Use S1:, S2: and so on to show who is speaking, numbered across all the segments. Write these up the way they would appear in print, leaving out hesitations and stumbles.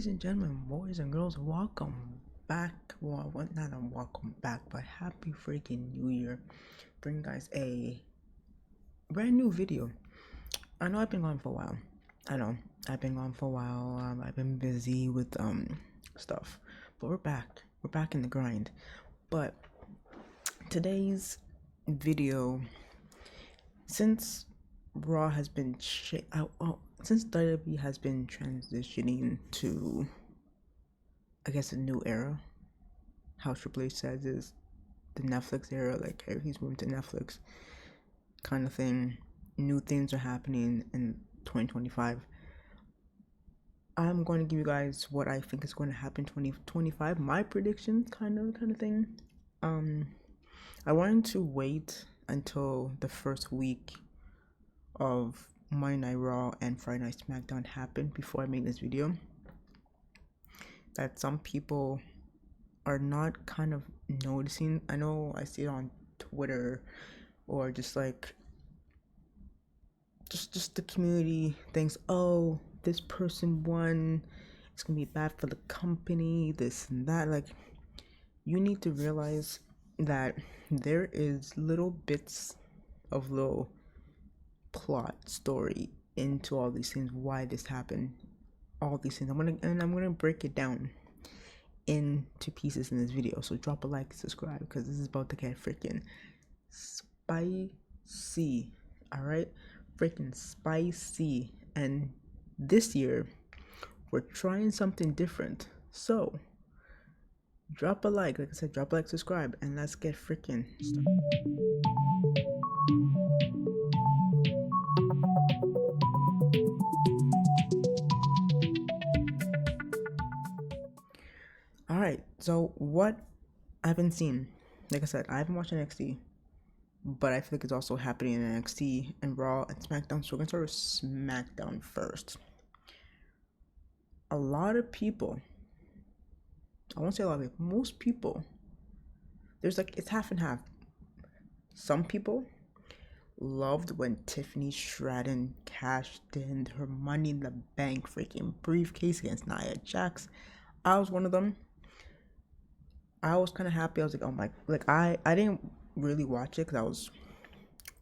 S1: Ladies and gentlemen, boys and girls, welcome back. Well, not a welcome back, but happy freaking New Year. Bring guys a brand new video. I know I've been gone for a while. I've been gone for a while. I've been busy with stuff, but we're back. We're back in the grind. But today's video, since Raw has been since WWE has been transitioning to, I guess, a new era. How Triple H says is the Netflix era, like he's moving to Netflix kind of thing. New things are happening in 2025. I'm going to give you guys what I think is going to happen 2025, my predictions kind of thing. I wanted to wait until the first week of Monday Night Raw and Friday Night SmackDown happened before I made this video. That some people are not kind of noticing. I know I see it on Twitter or just like just the community thinks, oh, this person won, it's gonna be bad for the company, this and that. Like, you need to realize that there is little bits of little plot story into all these things, why this happened, all these things. I'm gonna break it down into pieces in this video. So drop a like, subscribe, because this is about to get freaking spicy. All right, freaking spicy. And this year we're trying something different. So drop a like I said, drop a like, subscribe, and let's get freaking started. Alright, so what I've been seeing, like I said, I haven't watched NXT, but I feel like it's also happening in NXT and Raw and SmackDown, so we're gonna start with SmackDown first. A lot of people, I won't say a lot of people, most people, there's like, it's half and half. Some people loved when Tiffany Stratton cashed in her Money in the Bank freaking briefcase against Nia Jax. I was one of them. I was kind of happy. I was like, oh my, like I didn't really watch it because I was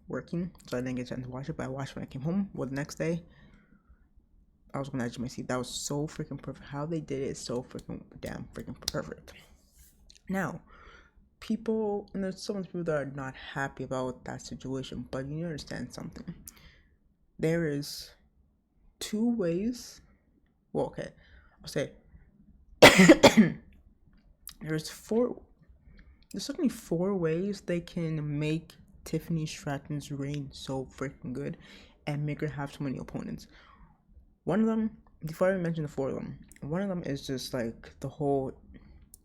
S1: working, so I didn't get a chance to watch it, but I watched when I came home. Well, the next day, I was on the edge of my seat. That was so freaking perfect. How they did it is so freaking perfect. Now, people, and there's so many people that are not happy about that situation, but you need to understand something. There is two ways. Well, okay, I'll say there's certainly four ways they can make Tiffany Stratton's reign so freaking good and make her have so many opponents. One of them, before I mention the four of them, one of them is just like the whole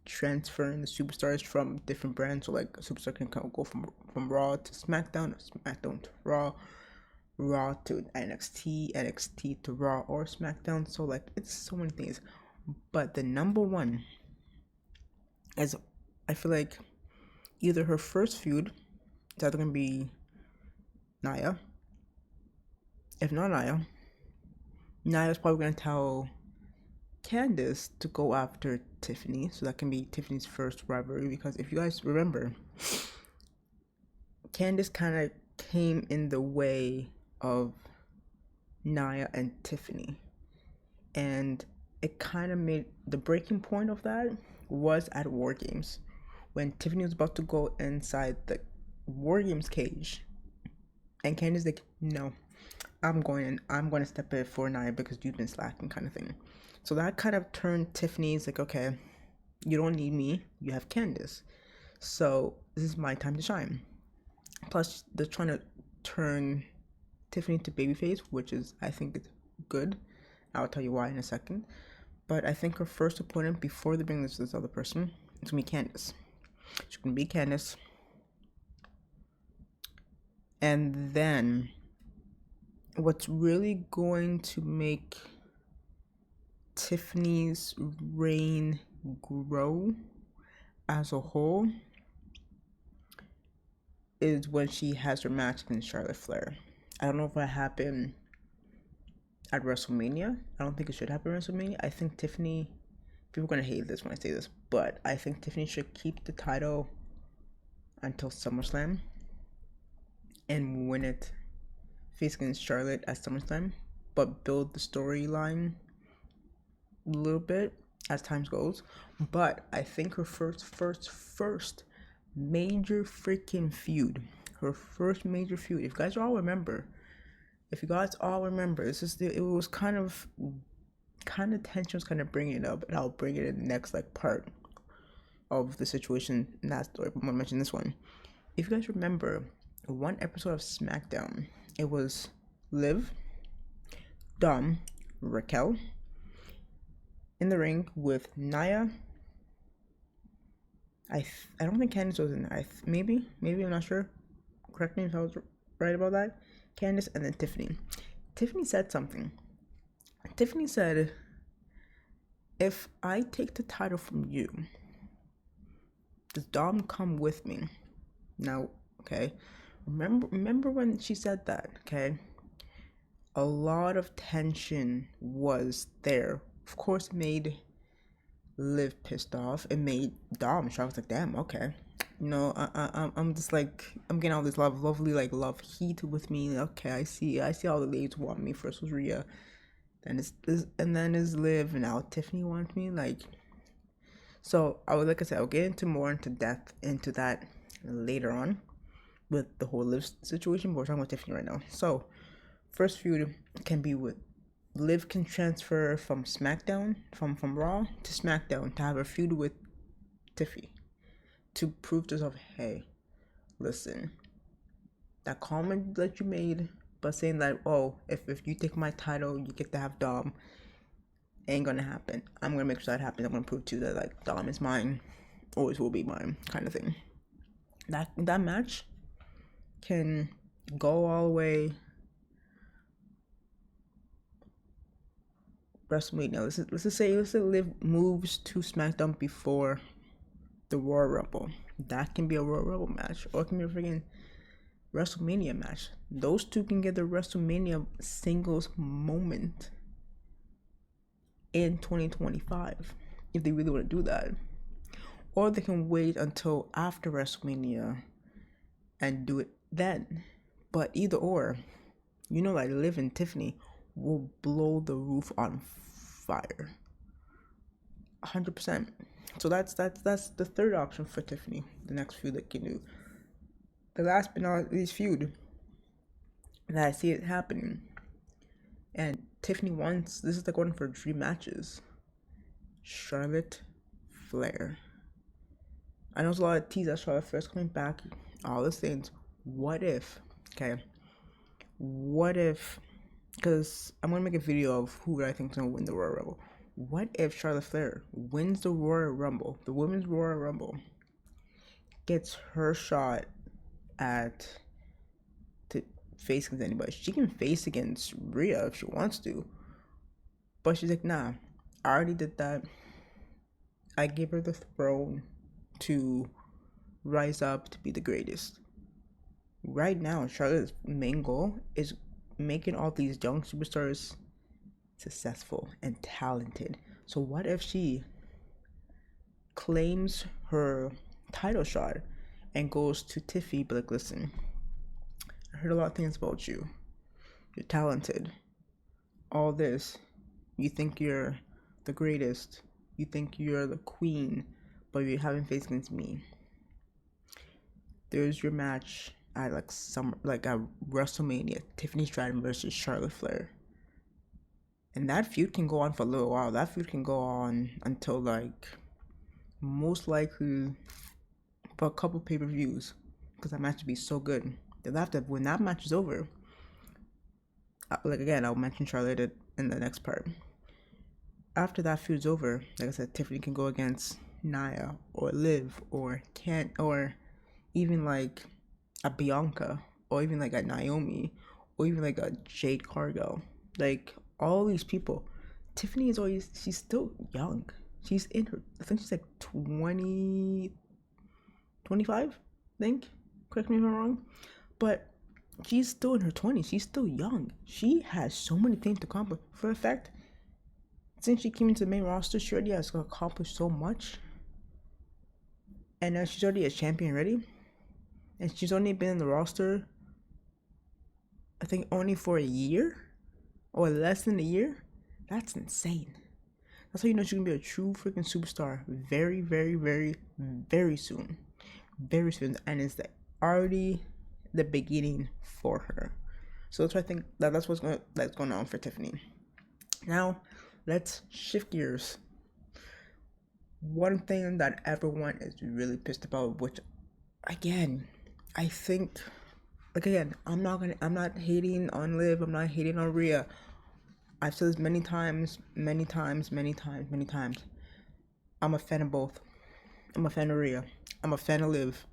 S1: transferring the superstars from different brands. So like a superstar can go from Raw to SmackDown, or SmackDown to Raw to NXT to Raw or SmackDown. So like, it's so many things. But the number one is, I feel like, either her first feud is either gonna be Nia. If not Nia's probably gonna tell Candice to go after Tiffany, so that can be Tiffany's first rivalry. Because if you guys remember, Candice kind of came in the way of Nia and Tiffany, and it kind of made the breaking point of that was at War Games, when Tiffany was about to go inside the War Games cage, and Candice like, no, I'm going to step in for Nia because you've been slacking, kind of thing. So that kind of turned Tiffany's like, okay, you don't need me, you have Candice, so this is my time to shine. Plus, they're trying to turn Tiffany to babyface, which is, I think, it's good. I'll tell you why in a second. But I think her first opponent, before they bring this other person, it's gonna be Candice. She's gonna be Candice. And then, what's really going to make Tiffany's reign grow as a whole is when she has her match against Charlotte Flair. I don't know if that happened at WrestleMania. I don't think it should happen at WrestleMania. I think Tiffany, people are gonna hate this when I say this, but I think Tiffany should keep the title until SummerSlam and win it face against Charlotte at SummerSlam, but build the storyline a little bit as time goes. But I think her first major freaking feud, her first major feud. If you guys all remember, this is it was kind of tension was kind of bringing it up, and I'll bring it in the next like part of the situation in that story. I'm gonna mention this one. If you guys remember, one episode of SmackDown, it was Liv, Dom, Raquel in the ring with Nia. I don't think Candice was in there. Maybe I'm not sure. Correct me if I was right about that. Candice and then Tiffany. Tiffany said something. Tiffany said, "If I take the title from you, does Dom come with me?" Now, okay, remember when she said that? Okay, a lot of tension was there. Of course, it made Liv pissed off. It made Dom shocked. I was like, damn, okay. You know, I'm just like, I'm getting all this lovely love heat with me. Okay, I see all the ladies want me. First was Rhea, then is Liv, and now Tiffany wants me. Like, so like I said, I'll get into depth into that later on with the whole Liv situation. But we're talking about Tiffany right now. So, first feud can be with Liv can transfer from SmackDown, from Raw to SmackDown to have a feud with Tiffany to prove to herself, hey, listen, that comment that you made, but saying that, oh, if you take my title, you get to have Dom, ain't gonna happen. I'm gonna make sure that happens. I'm gonna prove to you that like Dom is mine, always will be mine, kind of thing. That match can go all the way. WrestleMania. Let's say Liv moves to SmackDown before the Royal Rumble. That can be a Royal Rumble match, or it can be a freaking WrestleMania match. Those two can get the WrestleMania singles moment in 2025 if they really want to do that, or they can wait until after WrestleMania and do it then. But either or, you know, like Liv and Tiffany will blow the roof on fire, 100%. So that's the third option for Tiffany. The next feud that can do. The last but not least feud that I see it happening, and Tiffany wants. This is like one of her dream matches. Charlotte Flair. I know there's a lot of tease that Charlotte Flair's coming back. All these things. What if? Okay. What if? Because I'm going to make a video of who I think is going to win the Royal Rumble. What if Charlotte Flair wins the Royal Rumble, the Women's Royal Rumble, gets her shot at to face against anybody? She can face against Rhea if she wants to. But she's like, nah, I already did that. I gave her the throne to rise up to be the greatest. Right now, Charlotte's main goal is making all these young superstars successful and talented. So what if she claims her title shot and goes to Tiffany, but like, listen, I heard a lot of things about you. You're talented. All this. You think you're the greatest. You think you're the queen, but you haven't faced against me. There's your match at at WrestleMania, Tiffany Stratton versus Charlotte Flair. And that feud can go on for a little while. That feud can go on until like most likely for a couple pay-per-views, because that match would be so good. They'll have to, when that match is over, like again, I'll mention Charlotte in the next part. After that feud's over, like I said, Tiffany can go against Nia or Liv or even like a Bianca, or even like a Naomi, or even like a Jade Cargill. Like all these people, Tiffany is always, she's still young. She's in her, I think she's like 25, I think. Correct me if I'm wrong. But she's still in her 20s. She's still young. She has so many things to accomplish. For a fact, since she came into the main roster, she already has accomplished so much. And she's already a champion already. And she's only been in the roster, I think, only for a year or less than a year. That's insane. That's how you know she's gonna be a true freaking superstar very, very, very, very soon. Very soon. And it's already the beginning for her. So that's why I think that's going on for Tiffany. Now, let's shift gears. One thing that everyone is really pissed about, which again, I think, like, again, I'm not hating on Liv, I'm not hating on Rhea. I've said this many times. I'm a fan of both. I'm a fan of Rhea. I'm a fan of Liv.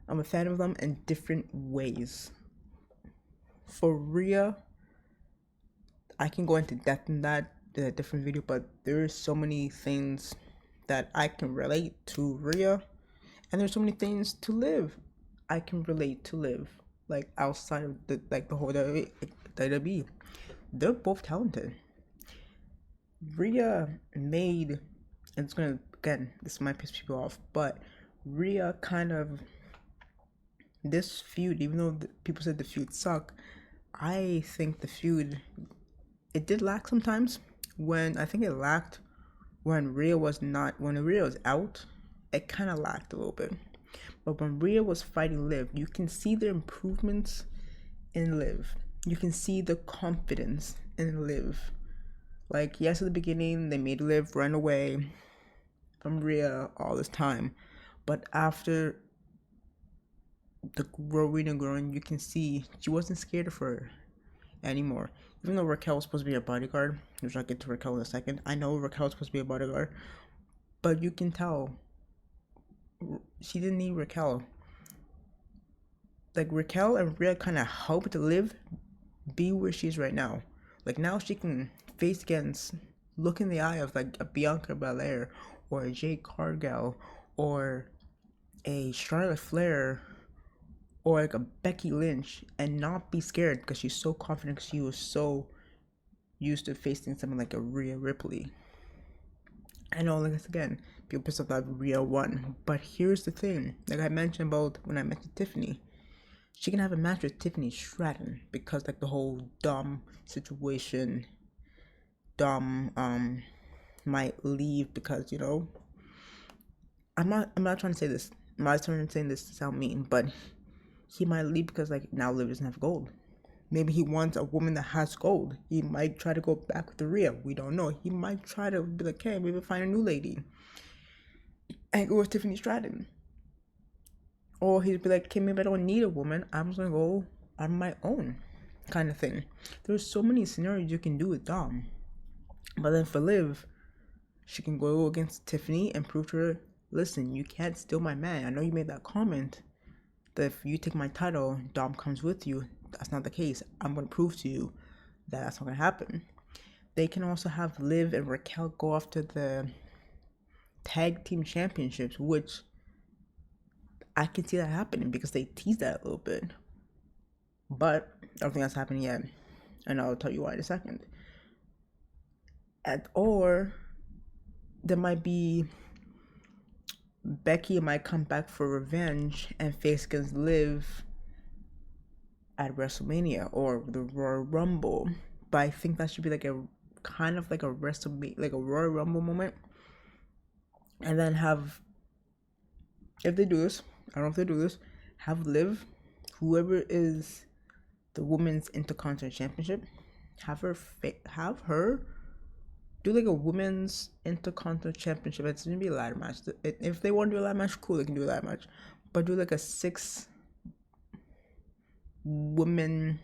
S1: I'm a fan of them in different ways. For Rhea, I can go into depth in that in a different video, but there's so many things that I can relate to Rhea, and there's so many things to Liv I can relate to Liv, like outside of the whole WWE. They're both talented. Rhea made, and it's gonna, again, this might piss people off, but Rhea kind of, this feud, even though people said the feud sucked, I think the feud, it did lack sometimes. When I think it lacked when Rhea was out, it kind of lacked a little bit. But when Rhea was fighting Liv, you can see the improvements in Liv. You can see the confidence in Liv. Like, yes, at the beginning, they made Liv run away from Rhea all this time. But after the growing, you can see she wasn't scared of her anymore. Even though Raquel was supposed to be a bodyguard, which I'll get to Raquel in a second. I know Raquel was supposed to be a bodyguard, but you can tell she didn't need Raquel. Like, Raquel and Rhea kind of helped Liv be where she is right now. Like, now she can face against, look in the eye of like a Bianca Belair or a Jade Cargill or a Charlotte Flair or like a Becky Lynch and not be scared because she's so confident, because she was so used to facing someone like a Rhea Ripley. I know, like, again, people pissed off that Rhea won, but here's the thing, like I mentioned about when I mentioned Tiffany, she can have a match with Tiffany Stratton because like the whole Dom situation, Dom might leave because, you know, I'm not trying to say this, I'm not trying to say this to sound mean, but he might leave because like now Liv doesn't have gold. Maybe he wants a woman that has gold. He might try to go back with the Rhea. We don't know. He might try to be like, hey, maybe find a new lady and go with Tiffany Stratton. Or he'd be like, okay, maybe I don't need a woman. I'm just gonna go on my own, kind of thing. There's so many scenarios you can do with Dom. But then for Liv, she can go against Tiffany and prove to her, listen, you can't steal my man. I know you made that comment that if you take my title, Dom comes with you. That's not the case. I'm going to prove to you that that's not going to happen. They can also have Liv and Raquel go after the tag team championships, which I can see that happening because they teased that a little bit. But I don't think that's happening yet. And I'll tell you why in a second. Or there might be Becky might come back for revenge and face against Liv at WrestleMania or the Royal Rumble. But I think that should be like a kind of like a WrestleMania, like a Royal Rumble moment. And then have, if they do this, I don't know if they do this, have Liv, whoever is the Women's Intercontinental Championship, have her do like a Women's Intercontinental Championship. It's gonna be a ladder match. If they want to do a ladder match, cool, they can do a ladder match. But do like a 6 women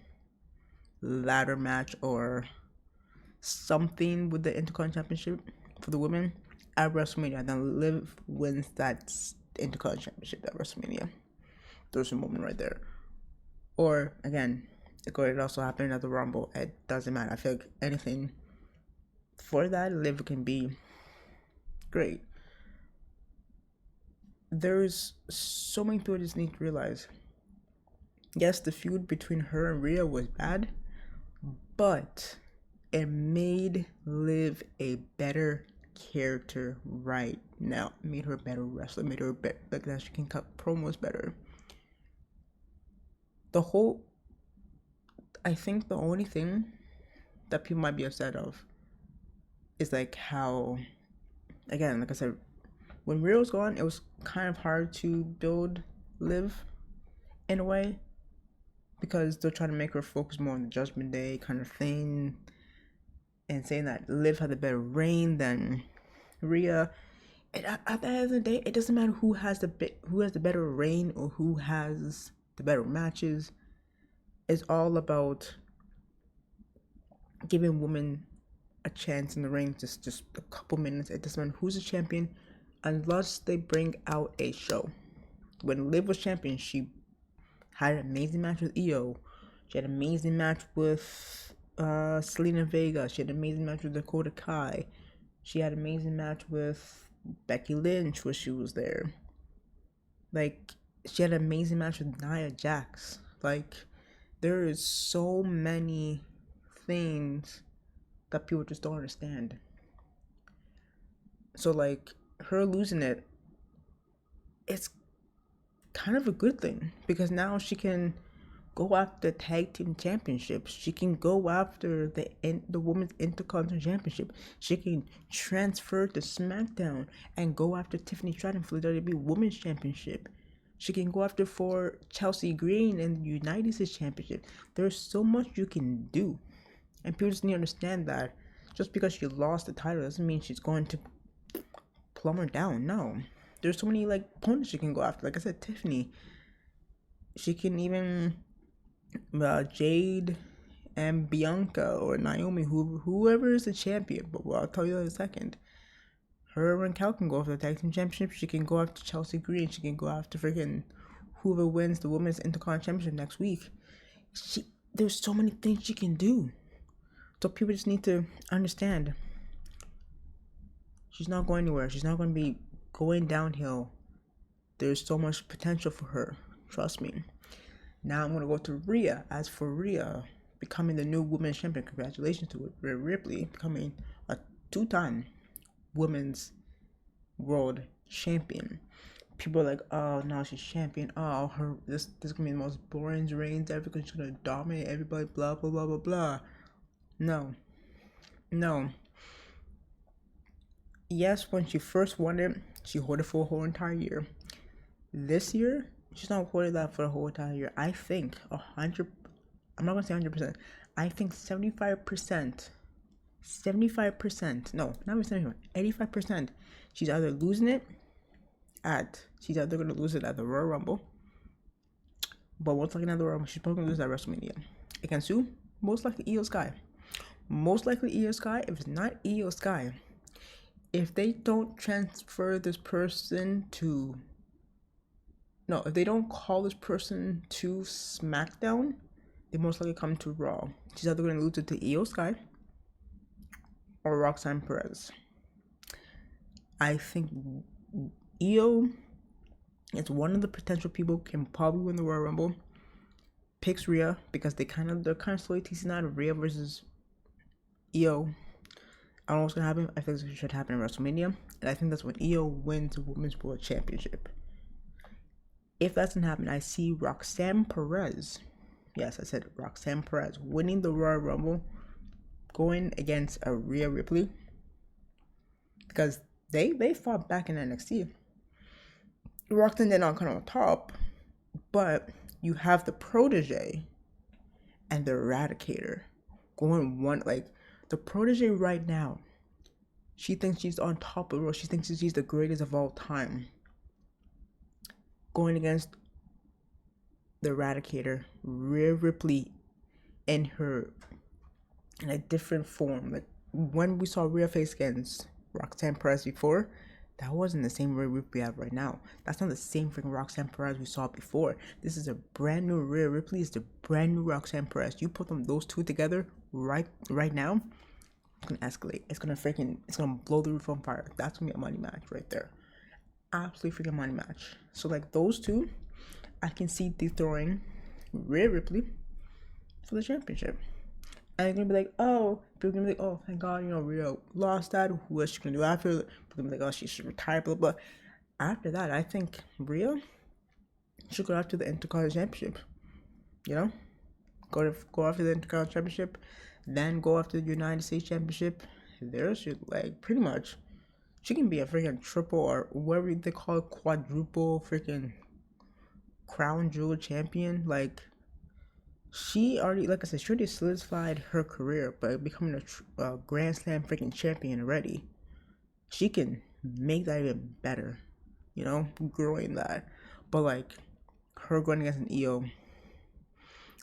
S1: ladder match or something with the Intercontinental Championship for the women at WrestleMania. And then Liv wins that Intercontinental Championship at WrestleMania. There's a moment right there. Or again, it could also happen at the Rumble. It doesn't matter. I feel like anything for that, Liv can be great. There's so many people just need to realize Yes, the feud between her and Rhea was bad, but it made Liv a better character right now. It made her a better wrestler. Made her better, like that she can cut promos better. The whole, I think the only thing that people might be upset of is like how, again, like I said, when Rhea was gone, it was kind of hard to build Liv in a way because they're trying to make her focus more on the Judgment Day kind of thing, and saying that Liv had a better reign than Rhea. And at the end of the day, it doesn't matter who has the better reign or who has the better matches. It's all about giving women a chance in the ring, just a couple minutes. It doesn't matter who's a champion, unless they bring out a show. When Liv was champion, she had an amazing match with Io. She had an amazing match with Selena Vega. She had an amazing match with Dakota Kai. She had an amazing match with Becky Lynch where she was there. Like, she had an amazing match with Nia Jax. Like, there is so many things that people just don't understand. So, like, her losing it, it's kind of a good thing because now she can go after the tag team championships. She can go after the women's intercontinental championship. She can transfer to SmackDown and go after Tiffany Stratton for the WWE Women's Championship. She can go after for Chelsea Green and the United States Championship. There's so much you can do, and people just need to understand that just because she lost the title doesn't mean she's going to plumb her down. No, there's so many like opponents she can go after. Like I said, Tiffany. She can even Jade and Bianca or Naomi, whoever is the champion. But I'll tell you in a second. Her and Cal can go after the tag team championship. She can go after Chelsea Green. She can go after freaking whoever wins the women's intercontinental championship next week. There's so many things she can do. So people just need to understand. She's not going anywhere. She's not going to be going downhill. There's so much potential for her. Trust me. Now I'm going to go to Rhea. As for Rhea becoming the new women's champion, congratulations to Rhea Ripley becoming a 2-time women's world champion. People are like, oh, now she's champion. Oh, this is going to be the most boring reigns ever because she's going to dominate everybody, blah, blah, blah, blah, blah. No. Yes, when she first won it, she held it for a whole entire year. This year, she's not holding that for a whole entire year. I think 100, I'm not going to say 100%. I think 75%, no, not even 75, 85%, she's either losing it she's either going to lose it at the Royal Rumble, but most likely not the Royal Rumble, she's probably going to lose it at WrestleMania. Against who? Most likely Io Sky. If it's not Io Sky, if they don't transfer this person to if they don't call this person to SmackDown, they most likely come to Raw. She's either going to lose it to Io Sky or Roxanne Perez. I think Io is one of the potential people who can probably win the Royal Rumble. Picks Rhea because they're kind of slowly teasing out of Rhea versus Io. I don't know what's going to happen. I think this should happen in WrestleMania. And I think that's when Io wins the Women's World Championship. If that doesn't happen, I see Roxanne Perez. Yes, I said Roxanne Perez winning the Royal Rumble, going against a Rhea Ripley. Because they fought back in NXT. Roxanne did not come on top, but you have the Protege and the Eradicator going one, like, the Protege right now, she thinks she's on top of the world. She thinks she's the greatest of all time. Going against the Eradicator, Rhea Ripley, in a different form. Like, when we saw Rhea face against Roxanne Perez before, that wasn't the same Rhea Ripley we have right now. That's not the same freaking Roxanne Perez we saw before. This is a brand new Rhea Ripley. It's the brand new Roxanne Perez. You put those two together right now, it's gonna escalate. It's gonna blow the roof on fire. That's gonna be a money match right there. Absolutely freaking money match. So like those two, I can see dethroning Rhea Ripley for the championship. And you're gonna be like, oh, people are gonna be like, oh, thank God, Rhea lost that. Who else she gonna do after? People are gonna be like, oh, she should retire, blah, blah. After that, I think Rhea should go after the Intercontinental Championship. Go after the Intercontinental Championship, then go after the United States Championship. There should, pretty much, she can be a freaking triple or whatever they call it, quadruple freaking crown jewel champion. She already, like I said, she already solidified her career by becoming a Grand Slam freaking champion already. She can make that even better, growing that. But her going against an EO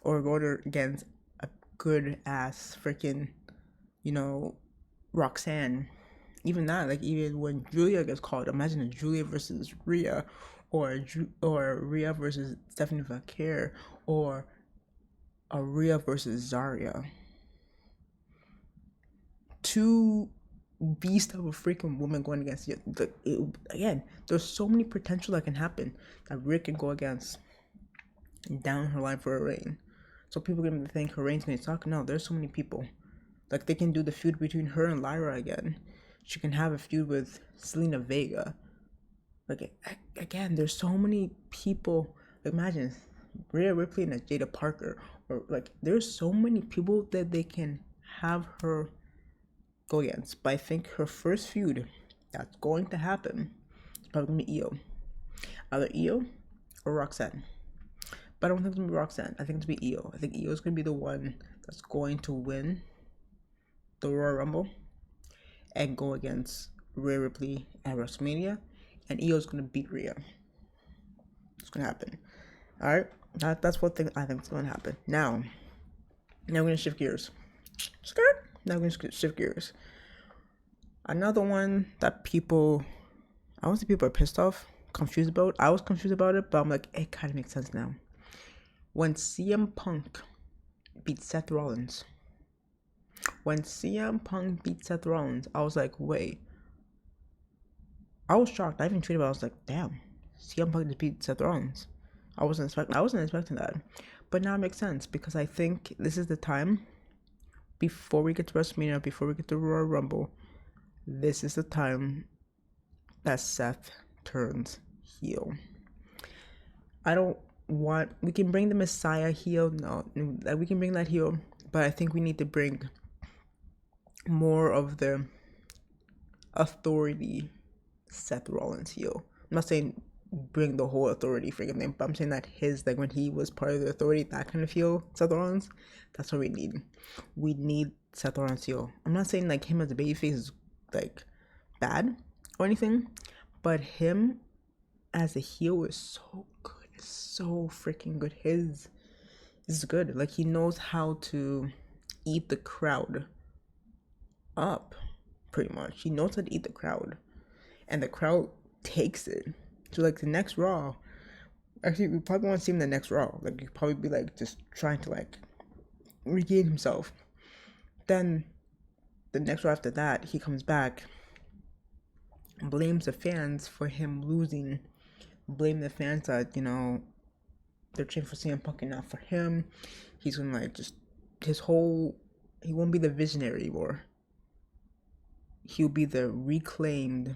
S1: or going against a good ass freaking, Roxanne. Even that, even when Julia gets called, imagine a Julia versus Rhea, or Rhea versus Stephanie Vaquer, or a Rhea versus Zarya. Two beast of a freaking woman going against you. Again, there's so many potential that can happen that Rhea can go against down her line for a reign. So people are gonna think her reign's gonna suck. No, there's so many people. They can do the feud between her and Lyra again. She can have a feud with Selena Vega. Again, there's so many people. Imagine Rhea Ripley and Jada Parker. Or there's so many people that they can have her go against. But I think her first feud that's going to happen is probably gonna be Io. Either Io or Roxanne. But I don't think it's gonna be Roxanne. I think it's gonna be Io. I think Io is gonna be the one that's going to win the Royal Rumble and go against Rhea Ripley at WrestleMania, and Io is gonna beat Rhea. It's gonna happen. All right, that's what I think is gonna happen. Now we're gonna shift gears. Now we're gonna shift gears. Another one that people are pissed off, confused about. I was confused about it, but I'm like, it kind of makes sense now. When CM Punk beat Seth Rollins. When CM Punk beat Seth Rollins, I was like, wait. I was shocked. I even tweeted about it. I was like, damn, CM Punk just beat Seth Rollins. I wasn't expecting that. But now it makes sense because I think this is the time before we get to WrestleMania, before we get to Royal Rumble, this is the time that Seth turns heel. We can bring the Messiah heel. No, we can bring that heel, but I think we need to bring more of the authority Seth Rollins heel. I'm not saying bring the whole authority freaking thing, but I'm saying that when he was part of the authority, that kind of heel, Seth Rollins, that's what we need. We need Seth Rollins heel. I'm not saying him as a babyface is bad or anything, but him as a heel is so good. It's so freaking good. His is good. He knows how to eat the crowd up, pretty much. He knows how to eat the crowd, and the crowd takes it. So the next Raw, actually we probably won't see him in the next Raw. He'll probably be just trying to regain himself. Then the next Raw after that, he comes back, blames the fans for him losing, blame the fans that they're cheering for CM Punk and not for him. He's gonna he won't be the visionary anymore. He'll be the reclaimed,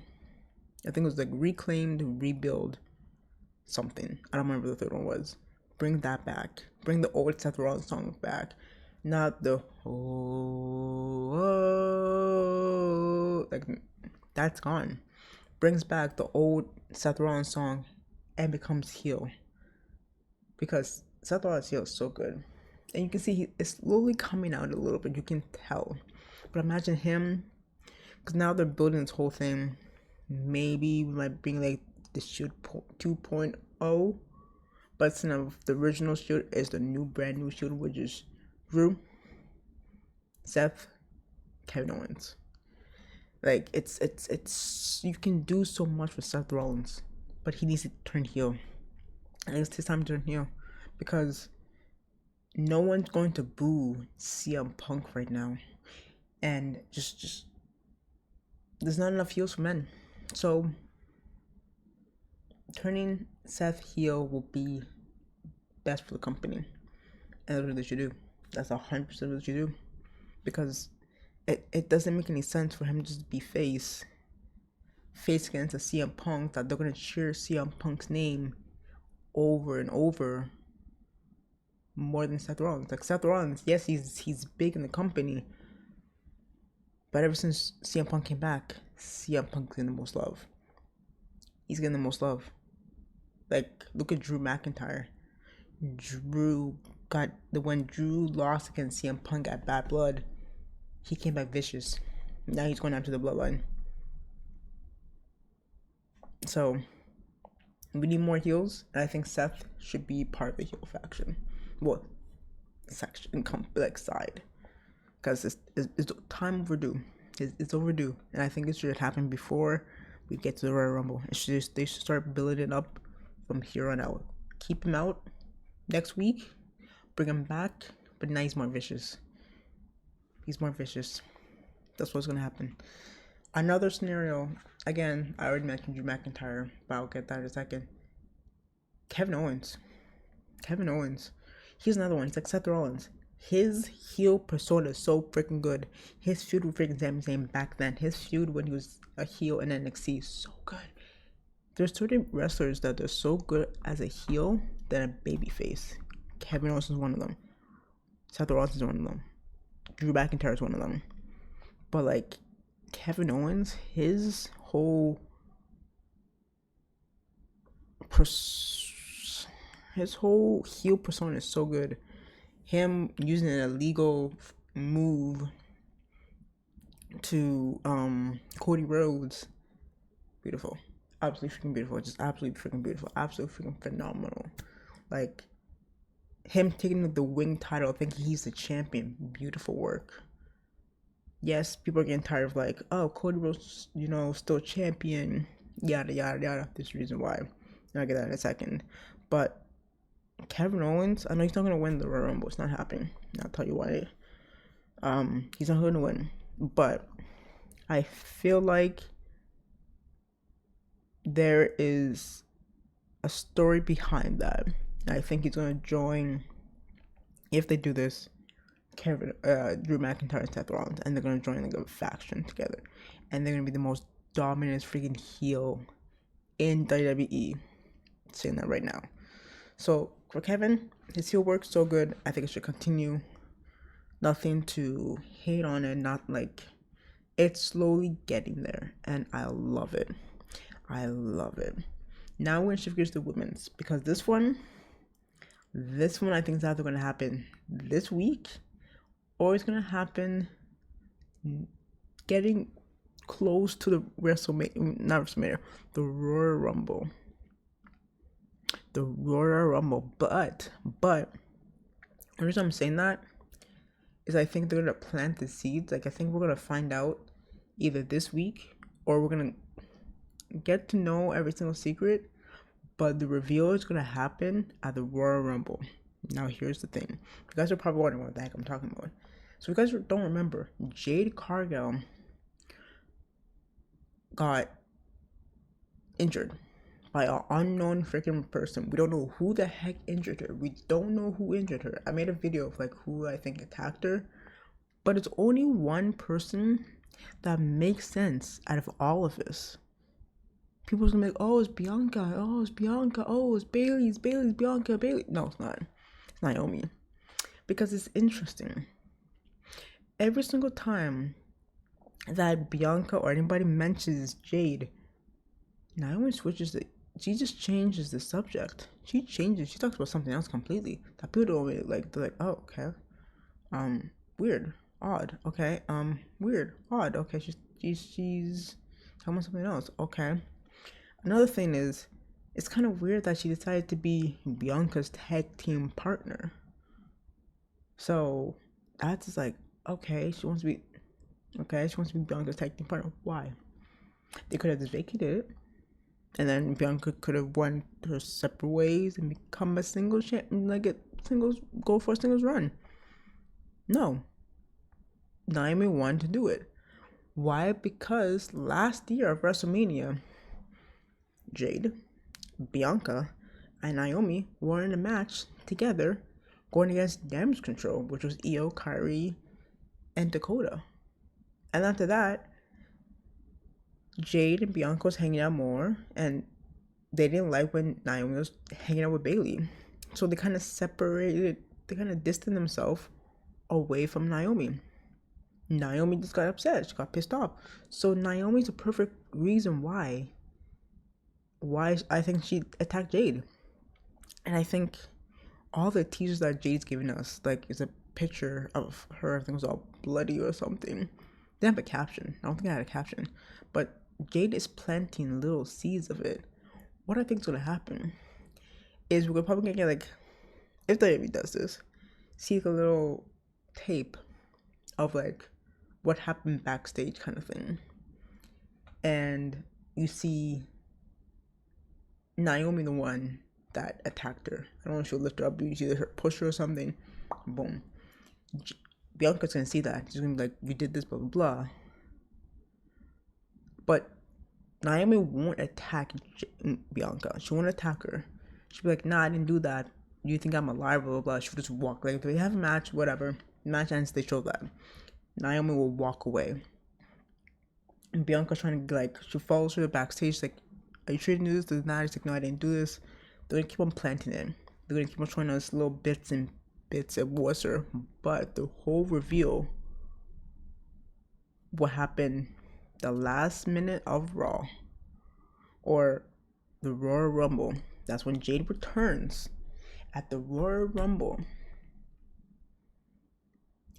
S1: I think it was reclaimed, rebuild something. I don't remember what the third one was. Bring that back. Bring the old Seth Rollins song back. Not the that's gone. Brings back the old Seth Rollins song and becomes heel. Because Seth Rollins heel is so good. And you can see it's slowly coming out a little bit. You can tell. But imagine him, because now they're building this whole thing. Maybe we might bring the Shield 2.0, but instead of the original Shield is the brand new Shield, which is Drew, Seth, Kevin Owens. It's you can do so much with Seth Rollins, but he needs to turn heel. And it's his time to turn heel, because no one's going to boo CM Punk right now, and just there's not enough heels for men. So turning Seth heel will be best for the company. And that's what they should do. That's 100% what you do. Because it doesn't make any sense for him to just be face against a CM Punk that they're gonna cheer CM Punk's name over and over more than Seth Rollins. Like Seth Rollins, yes, he's big in the company, but ever since CM Punk came back, CM Punk's getting the most love. He's getting the most love. Like, look at Drew McIntyre. When Drew lost against CM Punk at Bad Blood, he came back vicious. Now he's going after the Bloodline. So we need more heels, and I think Seth should be part of the heel faction. Well, section, side, because it's time overdue. It's overdue, and I think it should happen before we get to the Royal Rumble. They should start building it up from here on out. Keep him out next week, bring him back, but now he's more vicious. He's more vicious. That's what's gonna happen. Another scenario, again, I already mentioned Drew McIntyre, but I'll get that in a second. Kevin Owens. He's another one. He's like Seth Rollins. His heel persona is so freaking good. His feud with freaking Sami Zayn back then. His feud when he was a heel in NXT is so good. There's certain wrestlers that are so good as a heel than a babyface. Kevin Owens is one of them. Seth Rollins is one of them. Drew McIntyre is one of them. But like Kevin Owens, his whole heel persona is so good. Him using an illegal move to Cody Rhodes, beautiful, absolutely freaking beautiful, just absolutely freaking beautiful, absolutely freaking phenomenal. Like him taking the wing title, thinking he's the champion, beautiful work. Yes, people are getting tired of like, oh, Cody Rhodes, still champion, yada yada yada. There's a reason why. I'll get that in a second. But Kevin Owens, I know he's not gonna win the Royal Rumble. It's not happening. I'll tell you why. He's not gonna win. But I feel like there is a story behind that. I think he's gonna join, if they do this, Drew McIntyre and Seth Rollins, and they're gonna join like a faction together, and they're gonna be the most dominant freaking heel in WWE. Saying that right now. So for Kevin, his heel work so good. I think it should continue. Nothing to hate on it. Not like it's slowly getting there, and I love it. Now we're gonna shift gears to women's, because this one I think is either gonna happen this week, or it's gonna happen getting close to the the Royal Rumble. The Royal Rumble, but the reason I'm saying that is I think they're gonna plant the seeds. Like I think we're gonna find out either this week, or we're gonna get to know every single secret, but the reveal is gonna happen at the Royal Rumble. Now here's the thing. You guys are probably wondering what the heck I'm talking about. So if you guys don't remember, Jade Cargill got injured by an unknown freaking person. We don't know who the heck injured her. We don't know who injured her. I made a video of like who I think attacked her, but it's only one person that makes sense out of all of this. People's gonna be like, oh, it's Bianca. Oh, it's Bianca. Oh, it's Bayley. It's Bayley. It's Bianca. Bayley. No, it's not. It's Naomi. Because it's interesting. Every single time that Bianca or anybody mentions Jade, Naomi switches it. She just changes the subject. She talks about something else completely. That people don't really like. They're like, oh, okay. Weird. Odd. Okay. Weird. Odd. Okay. She's talking about something else. Okay. Another thing is, it's kind of weird that she decided to be Bianca's tag team partner. So that's just like, okay, she wants to be Bianca's tag team partner. Why? They could have just vacated it, and then Bianca could have went her separate ways and become a singles champion, go for a singles run. No. Naomi wanted to do it. Why? Because last year of WrestleMania, Jade, Bianca, and Naomi were in a match together going against Damage Control, which was Io, Kyrie, and Dakota. And after that, Jade and Bianca was hanging out more, and they didn't like when Naomi was hanging out with Bailey. So they kind of separated, they kind of distanced themselves away from Naomi. Naomi just got upset. She got pissed off. So Naomi's a perfect reason why I think she attacked Jade. And I think all the teasers that Jade's giving us, like, is a picture of her, I think it was all bloody or something. They have a caption. I don't think I had a caption. But Jade is planting little seeds of it. What I think is going to happen is we're probably going to get, like, if WWE does this, see like a little tape of, like, what happened backstage kind of thing. And you see Naomi, the one that attacked her. I don't know if she'll lift her up, you see her push her or something. Boom. Bianca's gonna see that. She's gonna be like, you did this, blah, blah, blah. But Naomi won't attack Bianca. She won't attack her. She'll be like, nah, I didn't do that. You think I'm alive, blah, blah, blah. She'll just walk. Like, if they have a match, whatever. Match ends, they show that. Naomi will walk away. And Bianca's trying to, like, she follows her backstage, like, are you sure you didn't do this? Does not. She's like, no, I didn't do this. They're gonna keep on planting it. They're gonna keep on showing us little bits and bits of what's her. But the whole reveal, what happened the last minute of Raw, or the Royal Rumble, that's when Jade returns at the Royal Rumble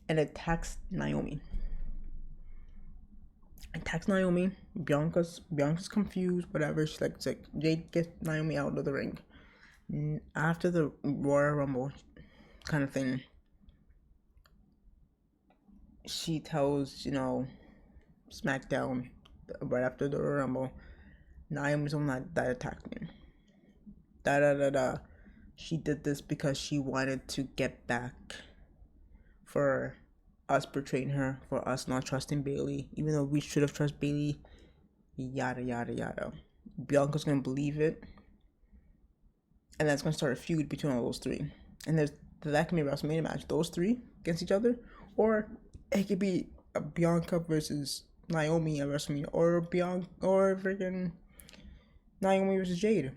S1: and attacks Naomi. Bianca's confused, whatever. She's like, Jade, get Naomi out of the ring. After the Royal Rumble kind of thing, she tells, SmackDown right after the Royal Rumble, Naomi's the one that attacked me. She did this because she wanted to get back for us betraying her, for us not trusting Bailey, even though we should have trusted Bailey, yada, yada, yada. Bianca's going to believe it, and that's going to start a feud between all those three. And that can be a WrestleMania match, those three against each other, or it could be a Bianca versus Naomi at WrestleMania, or freaking Naomi versus Jade.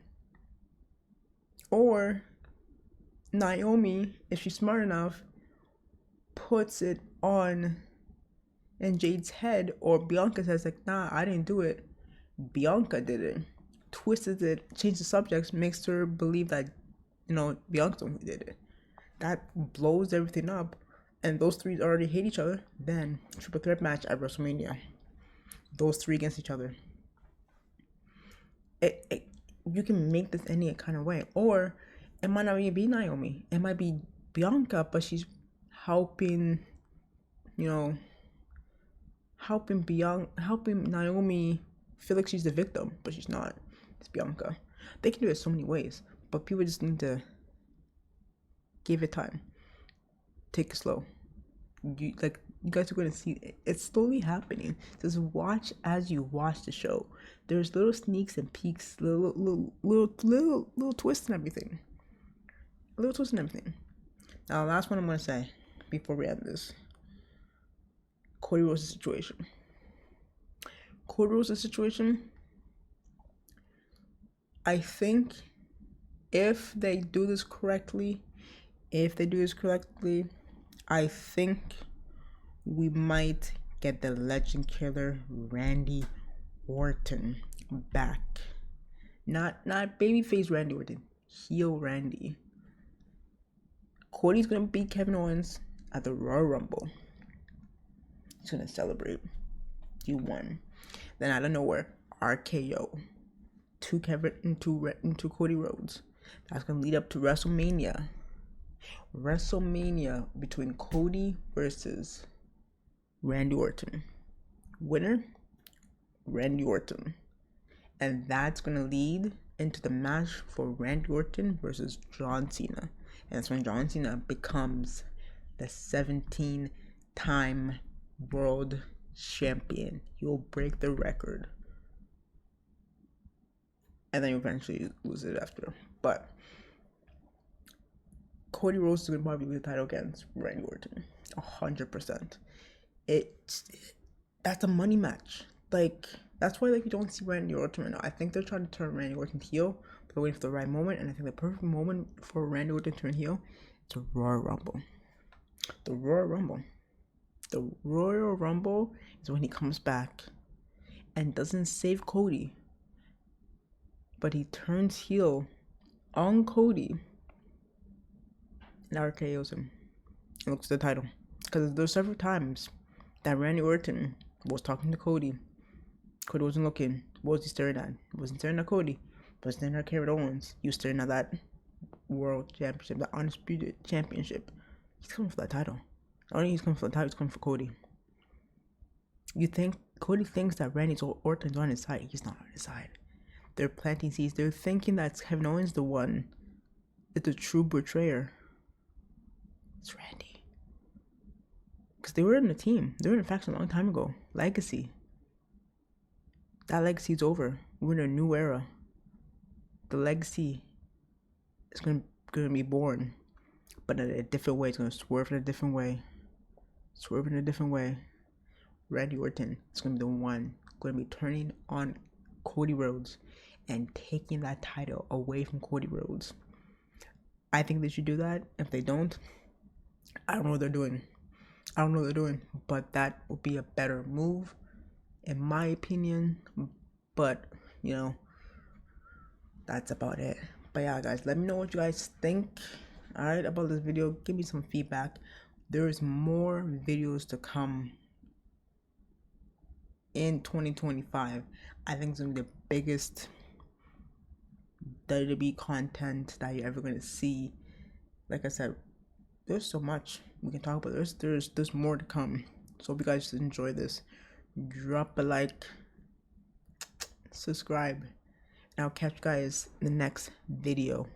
S1: Or Naomi, if she's smart enough, puts it on in Jade's head, or Bianca says, like, nah, I didn't do it. Bianca did it. Twisted it, changed the subjects, makes her believe that, Bianca's the one who did it. That blows everything up. And those three already hate each other. Then, triple threat match at WrestleMania. Those three against each other. You can make this any kind of way. Or, it might not even be Naomi. It might be Bianca, but she's helping Naomi feel like she's the victim, but she's not. It's Bianca. They can do it so many ways, but people just need to give it time. Take it slow. You guys are going to see it's slowly happening. Just watch as you watch the show. There's little sneaks and peeks, little twists and everything. Now, last one I'm going to say before we end this. Cody Rhodes' situation. I think if they do this correctly, I think we might get the legend killer Randy Orton back. Not babyface Randy Orton, heel Randy. Cody's gonna beat Kevin Owens at the Royal Rumble. He's gonna celebrate. He won. Then out of nowhere, RKO to Cody Rhodes. That's gonna lead up to WrestleMania. Between Cody versus Randy Orton. Winner, Randy Orton. And that's gonna lead into the match for Randy Orton versus John Cena. And that's when John Cena becomes the 17-time world champion. He'll break the record. And then you eventually lose it after. But Cody Rhodes is gonna probably win the title against Randy Orton, 100%. It's that's a money match. Like that's why like you don't see Randy Orton right now. I think they're trying to turn Randy Orton heel, but they're waiting for the right moment. And I think the perfect moment for Randy Orton to turn heel is a Royal Rumble. The Royal Rumble. The Royal Rumble is when he comes back and doesn't save Cody, but he turns heel on Cody and RKO's him and looks at the title. Because there's several times that Randy Orton was talking to Cody. Cody wasn't looking. What was he staring at? He wasn't staring at Cody. He was staring at Kevin Owens. He was staring at that World Championship, that Undisputed Championship. He's coming for that title. Not only he's coming for the title, he's coming for Cody. You think Cody thinks that Randy Orton's on his side? He's not on his side. They're planting seeds. They're thinking that Kevin Owens the one. It's the true betrayer. It's Randy. Because they were in a team. They were in a faction a long time ago. Legacy. That legacy's over. We're in a new era. The legacy is gonna be born, but in a different way. It's gonna swerve in a different way. Randy Orton is gonna be the one going to be turning on Cody Rhodes and taking that title away from Cody Rhodes. I think they should do that. If they don't, I don't know what they're doing. But that would be a better move, in my opinion. But, you know, that's about it. But yeah, guys, let me know what you guys think, alright, about this video. Give me some feedback. There's more videos to come in 2025. I think it's going to be the biggest WWE content that you're ever going to see. Like I said, there's so much we can talk about. There's more to come. So hope you guys enjoy this. Drop a like, subscribe, and I'll catch you guys in the next video.